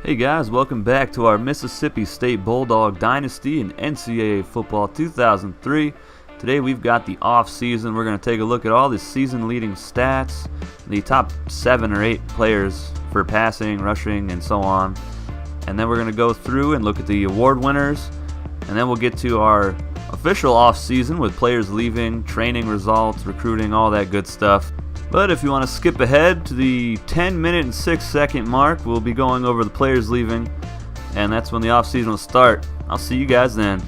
Hey guys, welcome back to our Mississippi State Bulldog Dynasty in NCAA Football 2003. Today we've got the off-season. We're going to take a look at all the season-leading stats, the top 7 or 8 players for passing, rushing, and so on. And then we're going to go through and look at the award winners. And then we'll get to our official off-season with players leaving, training results, recruiting, all that good stuff. But if you want to skip ahead to the 10-minute and 6-second mark, we'll be going over the players leaving, and that's when the off-season will start. I'll see you guys then.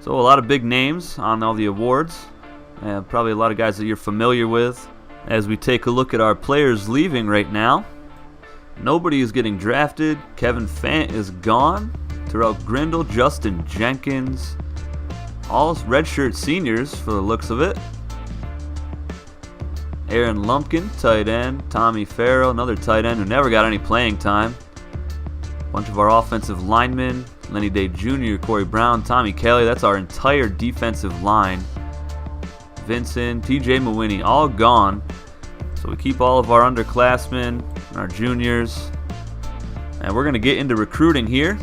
So a lot of big names on all the awards, and probably a lot of guys that you're familiar with. As we take a look at our players leaving right now, nobody is getting drafted. Kevin Fant is gone. Terrell Grindle, Justin Jenkins, all redshirt seniors for the looks of it. Aaron Lumpkin, tight end. Tommy Farrell, another tight end who never got any playing time. A bunch of our offensive linemen, Lenny Day Jr., Corey Brown, Tommy Kelly. That's our entire defensive line. Vincent, TJ Mawini, all gone. So we keep all of our underclassmen and our juniors. And we're going to get into recruiting here.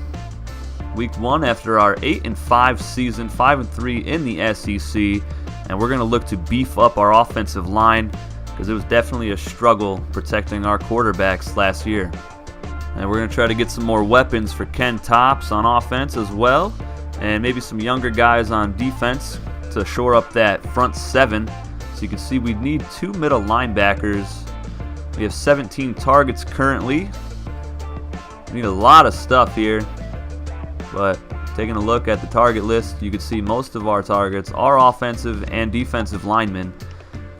Week 1 after our 8-5 season, 5-3 in the SEC. And we're going to look to beef up our offensive line because it was definitely a struggle protecting our quarterbacks last year. And we're going to try to get some more weapons for Ken Tops on offense as well. And maybe some younger guys on defense to shore up that front 7. So you can see we need 2 middle linebackers. We have 17 targets currently. We need a lot of stuff here. But taking a look at the target list, you can see most of our targets are offensive and defensive linemen.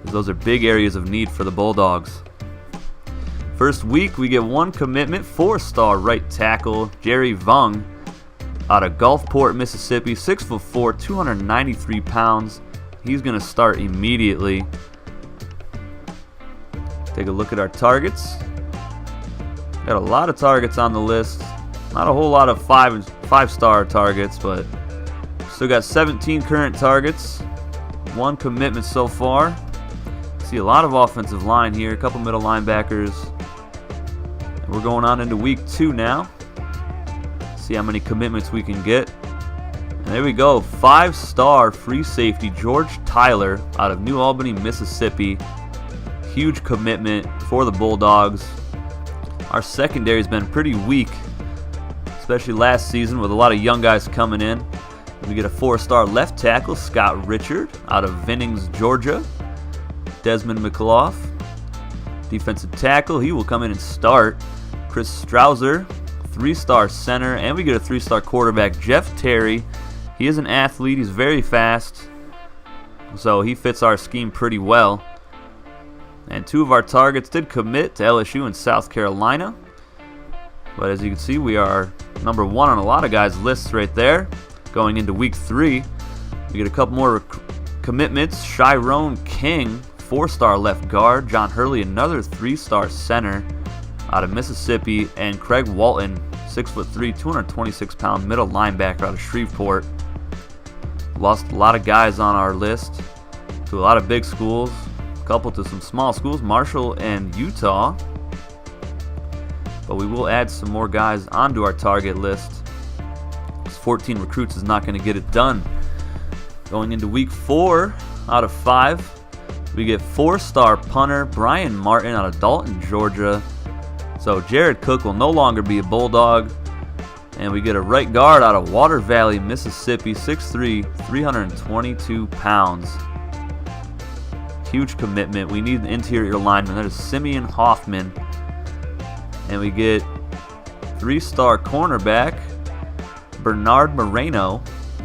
Those are big areas of need for the Bulldogs. First week, we get 1 commitment, 4-star right tackle, Jerry Vung, out of Gulfport, Mississippi, 6'4", 293 pounds. He's going to start immediately. Take a look at our targets. Got a lot of targets on the list. Not a whole lot of 5-star targets, but still got 17 current targets. 1 commitment so far. See a lot of offensive line here, a couple middle linebackers. And we're going on into week 2 now. See how many commitments we can get. And there we go, 5-star free safety George Tyler out of New Albany, Mississippi. Huge commitment for the Bulldogs. Our secondary has been pretty weak, especially last season with a lot of young guys coming in. We get a 4-star left tackle, Scott Richard, out of Vinnings, Georgia. Desmond McClough, defensive tackle, he will come in and start. Chris Strouser, 3-star center, and we get a 3-star quarterback, Jeff Terry. He is an athlete, he's very fast, so he fits our scheme pretty well. And 2 of our targets did commit to LSU and South Carolina. But as you can see, we are number 1 on a lot of guys' lists right there. Going into week 3, we get a couple more commitments. Shyrone King, 4-star left guard. John Hurley, another 3-star center out of Mississippi. And Craig Walton, 6'3", 226-pound middle linebacker out of Shreveport. Lost a lot of guys on our list to a lot of big schools. A couple to some small schools, Marshall and Utah. But we will add some more guys onto our target list. 14 recruits is not going to get it done. Going into week 4 out of 5, we get 4-star punter Brian Martin out of Dalton, Georgia. So Jared Cook will no longer be a Bulldog. And we get a right guard out of Water Valley, Mississippi, 6'3", 322 pounds. Huge commitment. We need an interior lineman. That is Simeon Hoffman. And we get 3-star cornerback Bernard Moreno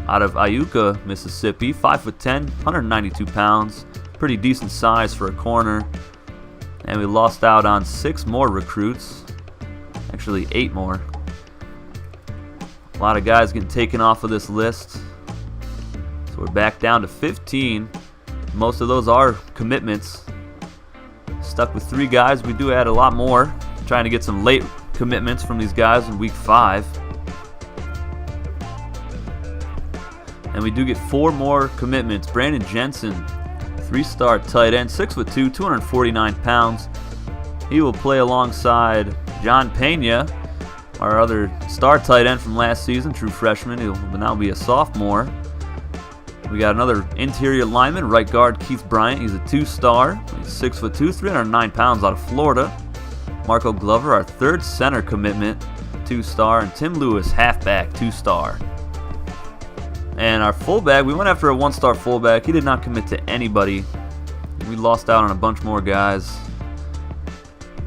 out of Iuka, Mississippi, 5'10", 192 pounds. Pretty decent size for a corner. And we lost out on 6 more recruits. Actually, 8 more. A lot of guys getting taken off of this list. So we're back down to 15. Most of those are commitments. Stuck with 3 guys. We do add a lot more. Trying to get some late commitments from these guys in week 5. And we do get 4 more commitments. Brandon Jensen, 3-star tight end, 6'2", 249 pounds. He will play alongside John Pena, our other star tight end from last season, true freshman. He'll now be a sophomore. We got another interior lineman, right guard Keith Bryant. He's a 2-star. He's 6'2", 309 pounds out of Florida. Marco Glover, our 3rd center commitment, 2-star. And Tim Lewis, halfback, 2-star. And our fullback, we went after a 1-star fullback. He did not commit to anybody. We lost out on a bunch more guys.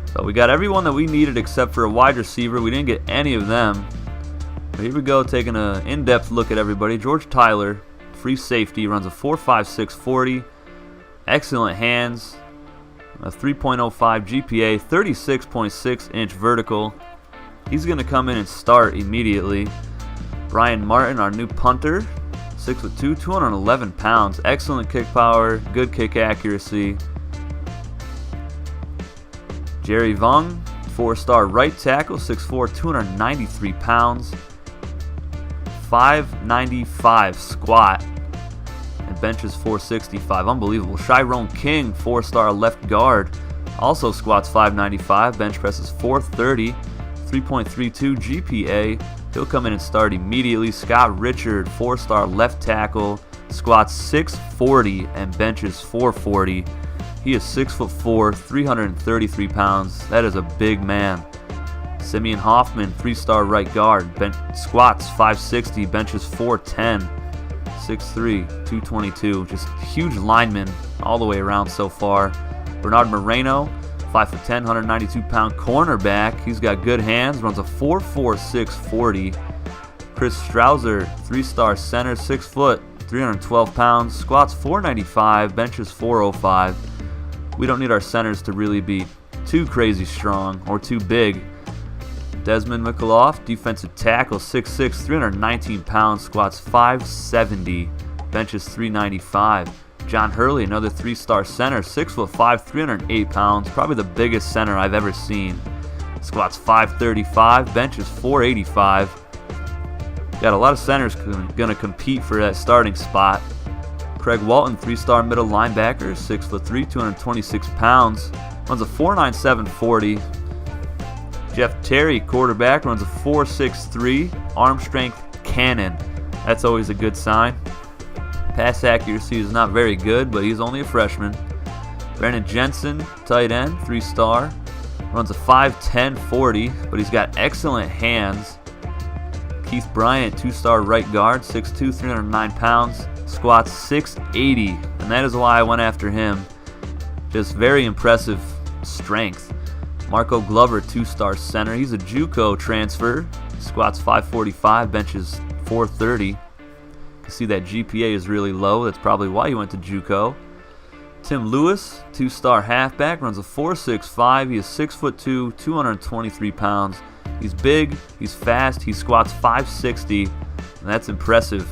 So we got everyone that we needed except for a wide receiver. We didn't get any of them. But here we go, taking an in-depth look at everybody. George Tyler, free safety, runs a 4.56 40. Excellent hands, a 3.05 GPA, 36.6 inch vertical. He's going to come in and start immediately. Brian Martin, our new punter, 6'2", 211 pounds. Excellent kick power, good kick accuracy. Jerry Vung, 4-star right tackle, 6'4", 293 pounds. 595 squat and benches 465. Unbelievable. Shyrone King, 4-star left guard, also squats 595, bench presses 430, 3.32 GPA. He'll come in and start immediately. Scott Richard, 4-star left tackle, squats 640 and benches 440. He is 6'4", 333 pounds. That is a big man. Simeon Hoffman, 3-star right guard, squats 560, benches 410, 6'3", 222. Just huge lineman all the way around so far. Bernard Moreno, 5'10", 192-pound cornerback. He's got good hands, runs a 4.46 40. Chris Strausser, 3-star center, 6 foot, 312 pounds, squats 495, benches 405. We don't need our centers to really be too crazy strong or too big. Desmond McAuliffe, defensive tackle, 6'6", 319 pounds, squats 570, benches 395. John Hurley, another 3-star center, 6'5", 308 pounds, probably the biggest center I've ever seen. Squats 535, benches 485. Got a lot of centers going to compete for that starting spot. Craig Walton, 3-star middle linebacker, 6'3", 226 pounds, runs a 4.97 40. Jeff Terry, quarterback, runs a 4.63, arm strength cannon. That's always a good sign. Pass accuracy is not very good, but he's only a freshman. Brandon Jensen, tight end, 3-star, runs a 5.10 40, but he's got excellent hands. Keith Bryant, 2-star right guard, 6'2", 309 pounds, squats 680, and that is why I went after him. Just very impressive strength. Marco Glover, 2-star center. He's a JUCO transfer. Squats 545, benches 430. You can see that GPA is really low. That's probably why he went to JUCO. Tim Lewis, 2-star halfback, runs a 4.65. He is 6'2", 223 pounds. He's big, he's fast, he squats 560, and that's impressive.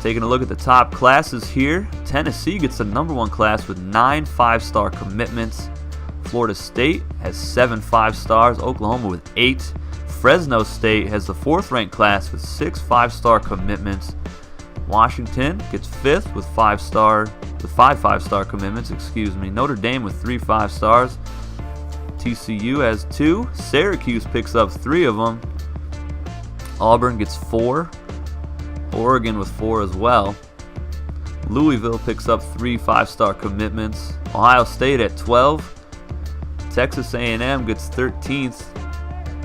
Taking a look at the top classes here, Tennessee gets the #1 class with 9 5-star commitments. Florida State has 7 5-stars, Oklahoma with 8. Fresno State has the 4th-ranked class with 6 5-star commitments. Washington gets 5th with 5 5-star commitments. Notre Dame with 3 5-stars. TCU has 2. Syracuse picks up 3 of them. Auburn gets 4. Oregon with 4 as well. Louisville picks up 3 5-star commitments. Ohio State at 12. Texas A&M gets 13th.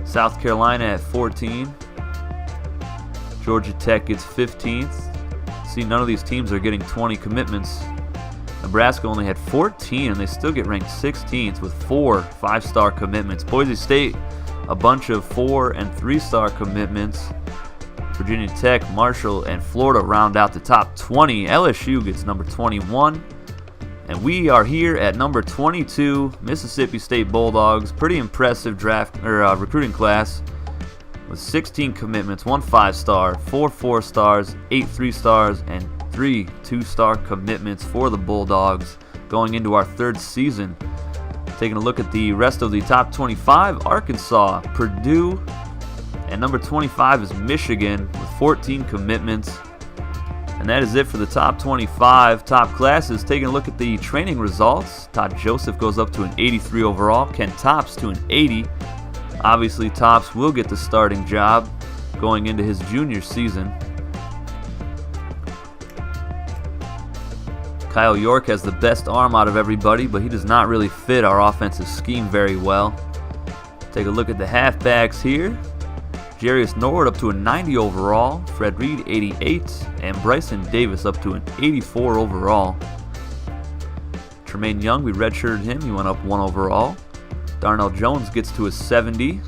South Carolina at 14. Georgia Tech gets 15th. See, none of these teams are getting 20 commitments. Nebraska only had 14, and they still get ranked 16th with 4 5-star commitments. Boise State, a bunch of 4 and 3-star commitments. Virginia Tech, Marshall, and Florida round out the top 20. LSU gets number 21. And we are here at number 22, Mississippi State Bulldogs. Pretty impressive recruiting class with 16 commitments, 1 5-star, 4 4-stars, 8 3-stars, and 3 2-star commitments for the Bulldogs going into our 3rd season. Taking a look at the rest of the top 25, Arkansas, Purdue, and number 25 is Michigan with 14 commitments. And that is it for the top 25 top classes. Taking a look at the training results, Todd Joseph goes up to an 83 overall, Ken Topps to an 80. Obviously, Topps will get the starting job going into his junior season. Kyle York has the best arm out of everybody, but he does not really fit our offensive scheme very well. Take a look at the halfbacks here. Jarius Norwood up to a 90 overall, Fred Reed 88, and Bryson Davis up to an 84 overall. Tremaine Young, we redshirted him, he went up 1 overall. Darnell Jones gets to a 70,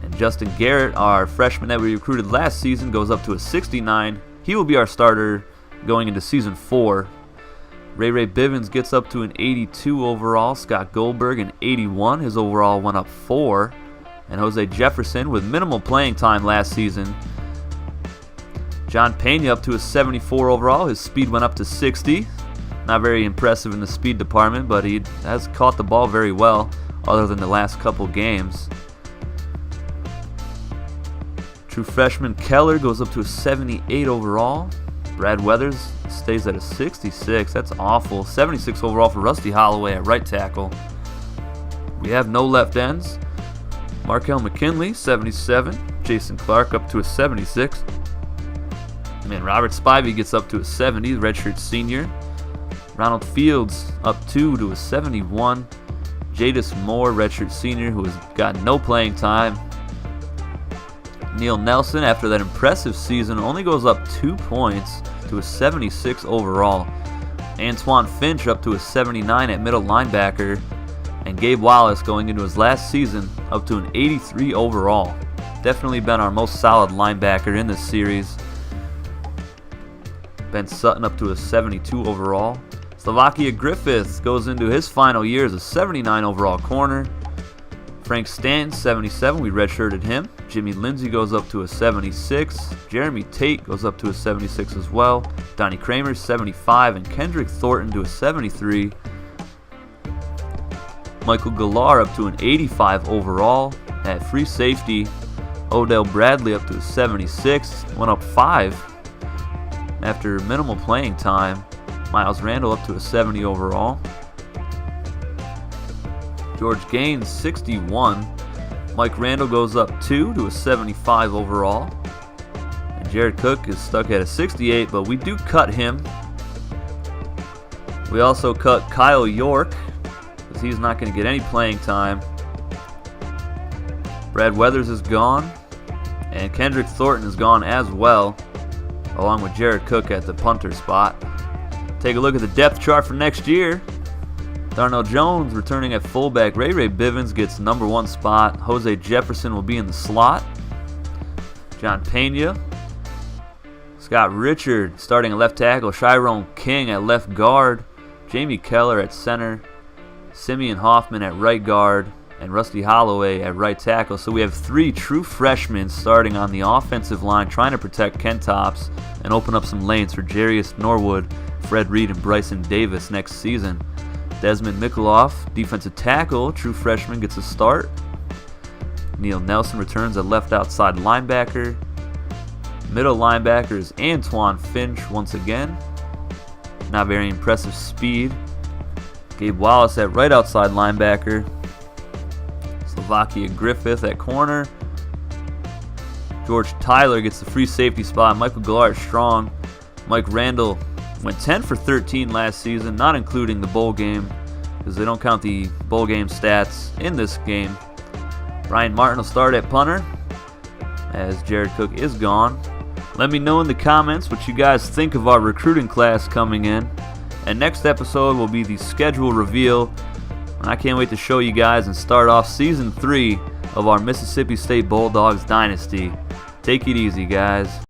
and Justin Garrett, our freshman that we recruited last season, goes up to a 69. He will be our starter going into Season 4. Ray Bivens gets up to an 82 overall. Scott Goldberg an 81. His overall went up 4. And Jose Jefferson with minimal playing time last season. John Pena up to a 74 overall. His speed went up to 60. Not very impressive in the speed department, but he has caught the ball very well other than the last couple games. True freshman Keller goes up to a 78 overall. Brad Weathers stays at a 66. That's awful. 76 overall for Rusty Holloway at right tackle. We have no left ends. Markel McKinley, 77. Jason Clark up to a 76. And Robert Spivey gets up to a 70, redshirt senior. Ronald Fields up 2 to a 71. Jadis Moore, redshirt senior, who has gotten no playing time. Neil Nelson, after that impressive season, only goes up 2 points to a 76 overall. Antoine Finch up to a 79 at middle linebacker. And Gabe Wallace going into his last season up to an 83 overall. Definitely been our most solid linebacker in this series. Ben Sutton up to a 72 overall. Slovakia Griffith goes into his final year as a 79 overall corner. Frank Stanton, 77, we redshirted him. Jimmy Lindsey goes up to a 76. Jeremy Tate goes up to a 76 as well. Donnie Kramer, 75, and Kendrick Thornton to a 73. Michael Gallar up to an 85 overall. At free safety, Odell Bradley up to a 76, went up 5 after minimal playing time. Miles Randall up to a 70 overall. George Gaines, 61. Mike Randall goes up 2 to a 75 overall. And Jared Cook is stuck at a 68, but we do cut him. We also cut Kyle York, because he's not going to get any playing time. Brad Weathers is gone, and Kendrick Thornton is gone as well, along with Jared Cook at the punter spot. Take a look at the depth chart for next year. Darnell Jones returning at fullback. Ray Bivens gets number 1 spot. Jose Jefferson will be in the slot. John Pena. Scott Richard starting at left tackle. Shyrone King at left guard. Jamie Keller at center. Simeon Hoffman at right guard. And Rusty Holloway at right tackle. So we have 3 true freshmen starting on the offensive line, trying to protect Ken Tops and open up some lanes for Jarius Norwood, Fred Reed, and Bryson Davis next season. Desmond Mikaloff, defensive tackle, true freshman, gets a start. Neil Nelson returns at left outside linebacker. Middle linebacker is Antoine Finch once again. Not very impressive speed. Gabe Wallace at right outside linebacker. Slovakia Griffith at corner. George Tyler gets the free safety spot. Michael Gallard strong. Mike Randall went 10 for 13 last season, not including the bowl game, because they don't count the bowl game stats in this game. Brian Martin will start at punter, as Jared Cook is gone. Let me know in the comments what you guys think of our recruiting class coming in. And next episode will be the schedule reveal. And I can't wait to show you guys and start off Season 3 of our Mississippi State Bulldogs Dynasty. Take it easy, guys.